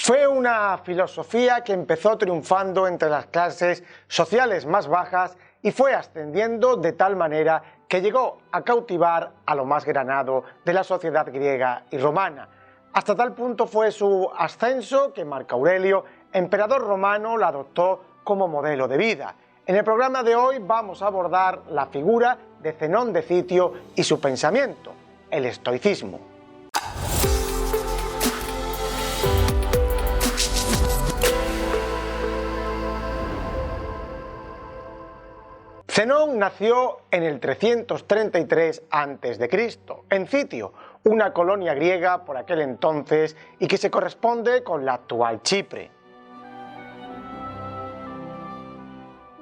Fue una filosofía que empezó triunfando entre las clases sociales más bajas y fue ascendiendo de tal manera que llegó a cautivar a lo más granado de la sociedad griega y romana. Hasta tal punto fue su ascenso que Marco Aurelio, emperador romano, la adoptó como modelo de vida. En el programa de hoy vamos a abordar la figura de Zenón de Citio y su pensamiento, el estoicismo. Zenón nació en el 333 a.C., en Citio, una colonia griega por aquel entonces y que se corresponde con la actual Chipre.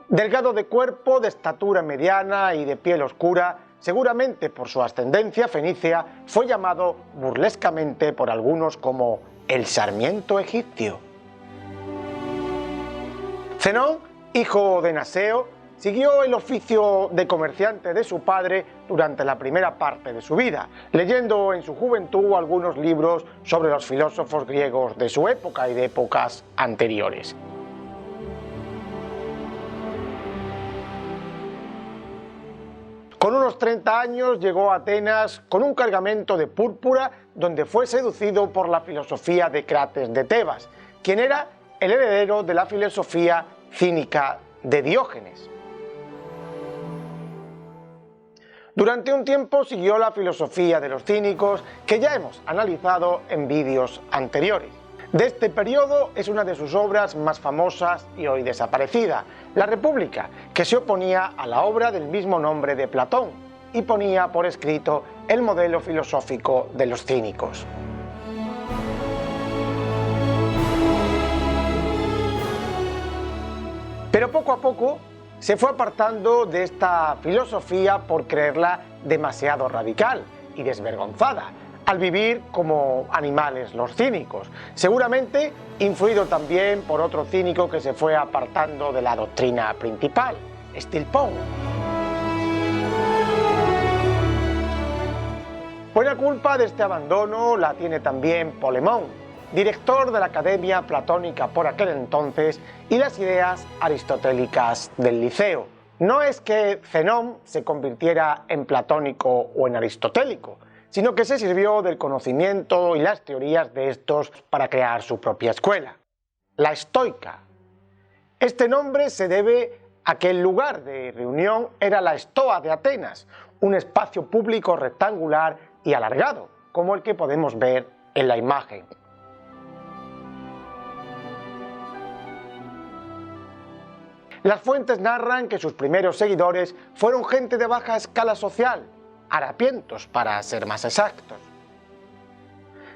Delgado de cuerpo, de estatura mediana y de piel oscura, seguramente por su ascendencia fenicia, fue llamado burlescamente por algunos como el Sarmiento egipcio. Zenón, hijo de Naseo, siguió el oficio de comerciante de su padre durante la primera parte de su vida, leyendo en su juventud algunos libros sobre los filósofos griegos de su época y de épocas anteriores. Con unos 30 años llegó a Atenas con un cargamento de púrpura donde fue seducido por la filosofía de Crates de Tebas, quien era el heredero de la filosofía cínica de Diógenes. Durante un tiempo siguió la filosofía de los cínicos que ya hemos analizado en vídeos anteriores. De este periodo es una de sus obras más famosas y hoy desaparecida, La República, que se oponía a la obra del mismo nombre de Platón y ponía por escrito el modelo filosófico de los cínicos. Pero poco a poco se fue apartando de esta filosofía por creerla demasiado radical y desvergonzada, al vivir como animales los cínicos, seguramente influido también por otro cínico que se fue apartando de la doctrina principal, Estilpón. Buena culpa de este abandono la tiene también Polemón, director de la Academia Platónica por aquel entonces y las ideas aristotélicas del Liceo. No es que Zenón se convirtiera en platónico o en aristotélico, sino que se sirvió del conocimiento y las teorías de estos para crear su propia escuela, la estoica. Este nombre se debe a que el lugar de reunión era la Estoa de Atenas, un espacio público rectangular y alargado, como el que podemos ver en la imagen. Las fuentes narran que sus primeros seguidores fueron gente de baja escala social, harapientos para ser más exactos.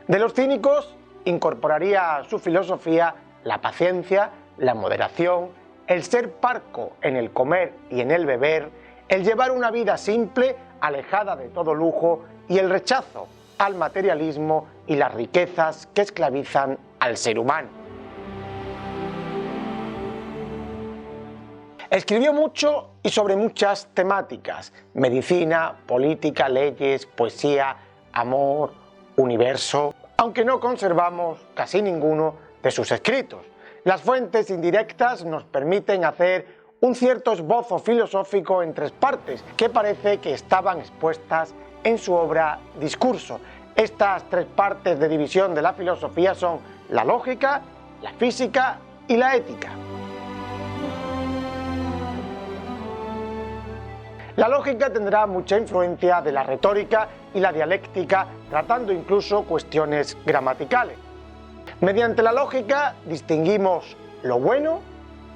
De los cínicos incorporaría a su filosofía la paciencia, la moderación, el ser parco en el comer y en el beber, el llevar una vida simple, alejada de todo lujo y el rechazo al materialismo y las riquezas que esclavizan al ser humano. Escribió mucho y sobre muchas temáticas: medicina, política, leyes, poesía, amor, universo, aunque no conservamos casi ninguno de sus escritos. Las fuentes indirectas nos permiten hacer un cierto esbozo filosófico en tres partes que parece que estaban expuestas en su obra Discurso. Estas tres partes de división de la filosofía son la lógica, la física y la ética. La lógica tendrá mucha influencia de la retórica y la dialéctica, tratando incluso cuestiones gramaticales. Mediante la lógica distinguimos lo bueno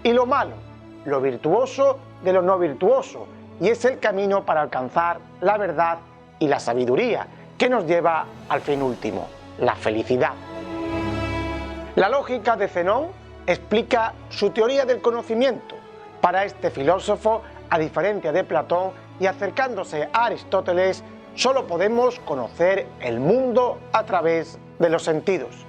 y lo malo, lo virtuoso de lo no virtuoso, y es el camino para alcanzar la verdad y la sabiduría, que nos lleva al fin último, la felicidad. La lógica de Zenón explica su teoría del conocimiento. Para este filósofo, a diferencia de Platón y acercándose a Aristóteles, solo podemos conocer el mundo a través de los sentidos.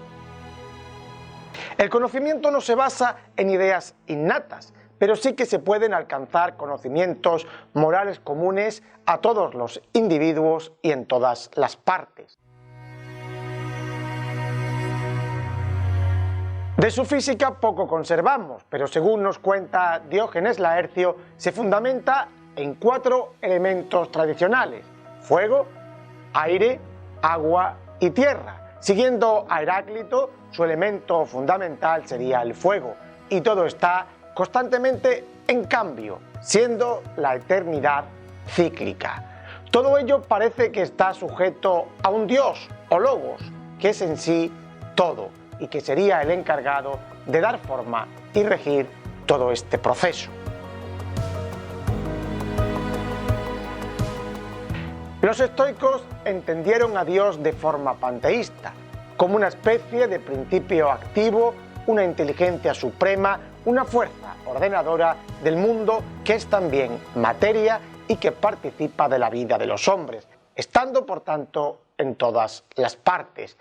El conocimiento no se basa en ideas innatas, pero sí que se pueden alcanzar conocimientos morales comunes a todos los individuos y en todas las partes. De su física poco conservamos, pero según nos cuenta Diógenes Laercio, se fundamenta en 4 elementos tradicionales: fuego, aire, agua y tierra. Siguiendo a Heráclito, su elemento fundamental sería el fuego, y todo está constantemente en cambio, siendo la eternidad cíclica. Todo ello parece que está sujeto a un dios o logos, que es en sí todo, y que sería el encargado de dar forma y regir todo este proceso. Los estoicos entendieron a Dios de forma panteísta, como una especie de principio activo, una inteligencia suprema, una fuerza ordenadora del mundo que es también materia y que participa de la vida de los hombres, estando por tanto en todas las partes.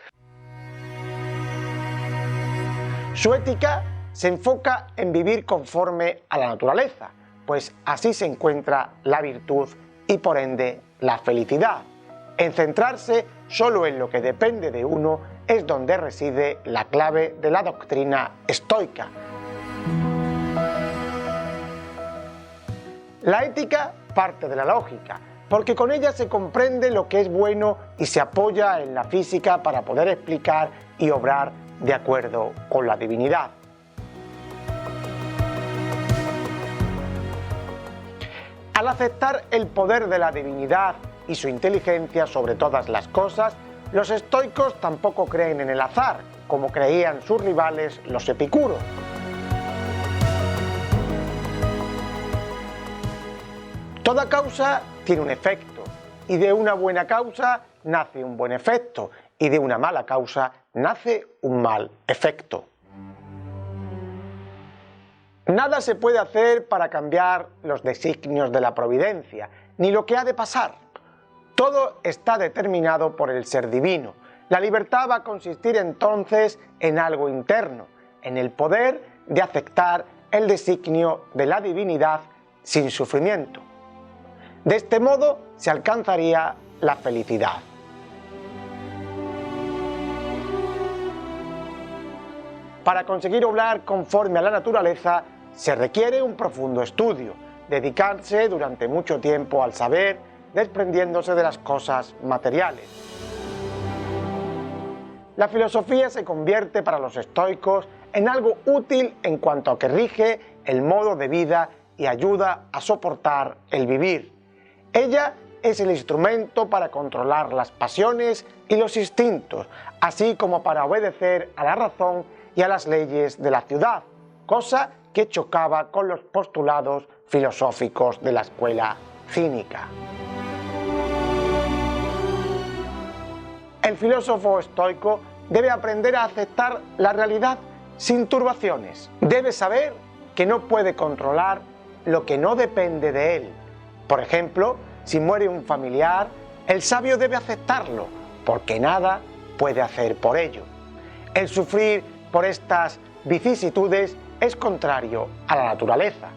Su ética se enfoca en vivir conforme a la naturaleza, pues así se encuentra la virtud y por ende la felicidad. En centrarse solo en lo que depende de uno es donde reside la clave de la doctrina estoica. La ética parte de la lógica, porque con ella se comprende lo que es bueno y se apoya en la física para poder explicar y obrar de acuerdo con la divinidad. Al aceptar el poder de la divinidad y su inteligencia sobre todas las cosas, los estoicos tampoco creen en el azar, como creían sus rivales los epicuros. Toda causa tiene un efecto, y de una buena causa nace un buen efecto, y de una mala causa nace un mal efecto. Nada se puede hacer para cambiar los designios de la providencia, ni lo que ha de pasar. Todo está determinado por el ser divino. La libertad va a consistir entonces en algo interno, en el poder de aceptar el designio de la divinidad sin sufrimiento. De este modo se alcanzaría la felicidad. Para conseguir obrar conforme a la naturaleza se requiere un profundo estudio, dedicarse durante mucho tiempo al saber, desprendiéndose de las cosas materiales. La filosofía se convierte para los estoicos en algo útil en cuanto a que rige el modo de vida y ayuda a soportar el vivir. Ella es el instrumento para controlar las pasiones y los instintos, así como para obedecer a la razón y a las leyes de la ciudad, cosa que chocaba con los postulados filosóficos de la escuela cínica. El filósofo estoico debe aprender a aceptar la realidad sin turbaciones. Debe saber que no puede controlar lo que no depende de él. Por ejemplo, si muere un familiar, el sabio debe aceptarlo, porque nada puede hacer por ello. El sufrir por estas vicisitudes es contrario a la naturaleza.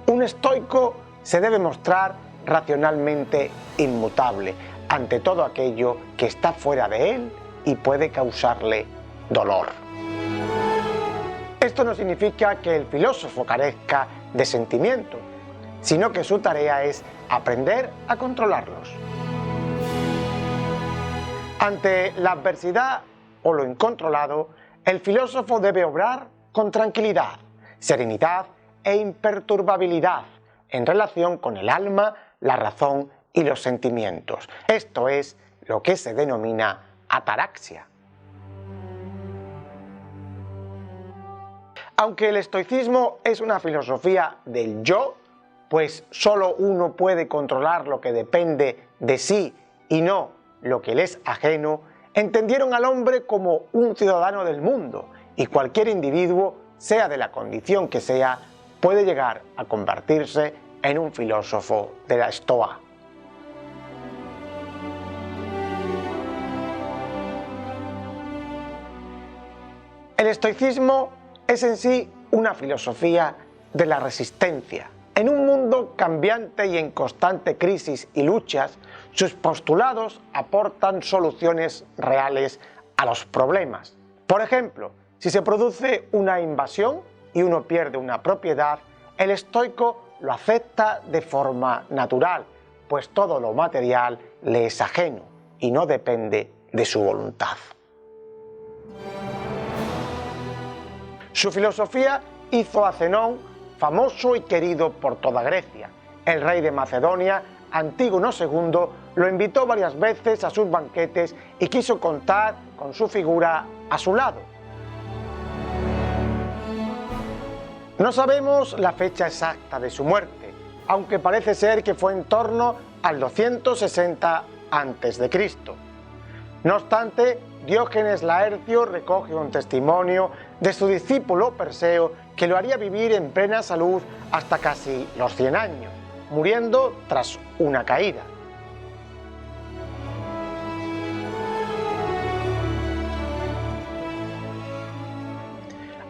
Un estoico se debe mostrar racionalmente inmutable ante todo aquello que está fuera de él y puede causarle dolor. Esto no significa que el filósofo carezca de sentimientos, sino que su tarea es aprender a controlarlos. Ante la adversidad o lo incontrolado, el filósofo debe obrar con tranquilidad, serenidad e imperturbabilidad en relación con el alma, la razón y los sentimientos. Esto es lo que se denomina ataraxia. Aunque el estoicismo es una filosofía del yo, pues solo uno puede controlar lo que depende de sí y no lo que le es ajeno, entendieron al hombre como un ciudadano del mundo y cualquier individuo, sea de la condición que sea, puede llegar a convertirse en un filósofo de la Estoa. El estoicismo es en sí una filosofía de la resistencia. En un mundo cambiante y en constante crisis y luchas, sus postulados aportan soluciones reales a los problemas. Por ejemplo, si se produce una invasión y uno pierde una propiedad, el estoico lo acepta de forma natural, pues todo lo material le es ajeno y no depende de su voluntad. Su filosofía hizo a Zenón famoso y querido por toda Grecia. El rey de Macedonia, Antígono II, lo invitó varias veces a sus banquetes y quiso contar con su figura a su lado. No sabemos la fecha exacta de su muerte, aunque parece ser que fue en torno al 260 a.C. No obstante, Diógenes Laercio recoge un testimonio de su discípulo Perseo que lo haría vivir en plena salud hasta casi los 100 años, muriendo tras una caída.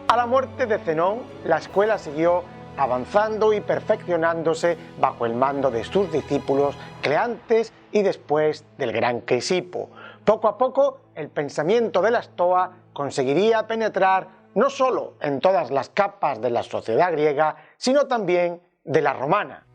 A la muerte de Zenón, la escuela siguió avanzando y perfeccionándose bajo el mando de sus discípulos Cleantes y después del gran Crisipo. Poco a poco, el pensamiento de la Estoa conseguiría penetrar no solo en todas las capas de la sociedad griega, sino también de la romana.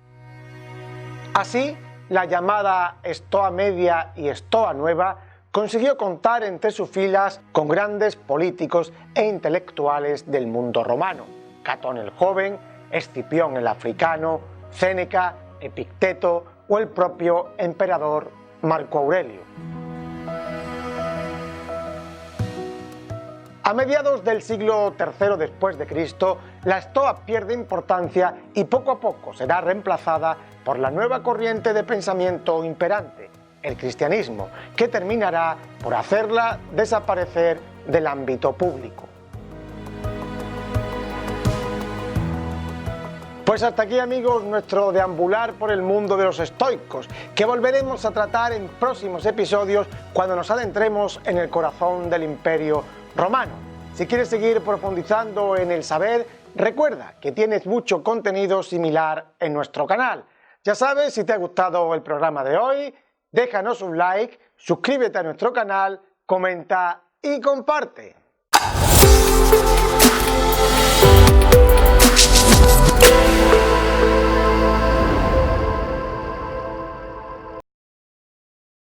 Así, la llamada Estoa Media y Estoa Nueva consiguió contar entre sus filas con grandes políticos e intelectuales del mundo romano: Catón el Joven, Escipión el Africano, Séneca, Epicteto o el propio emperador Marco Aurelio. A mediados del siglo III después de Cristo, la Estoa pierde importancia y poco a poco será reemplazada por la nueva corriente de pensamiento imperante, el cristianismo, que terminará por hacerla desaparecer del ámbito público. Pues hasta aquí, amigos, nuestro deambular por el mundo de los estoicos, que volveremos a tratar en próximos episodios cuando nos adentremos en el corazón del Imperio Romano. Si quieres seguir profundizando en el saber, recuerda que tienes mucho contenido similar en nuestro canal. Ya sabes, si te ha gustado el programa de hoy, déjanos un like, suscríbete a nuestro canal, comenta y comparte.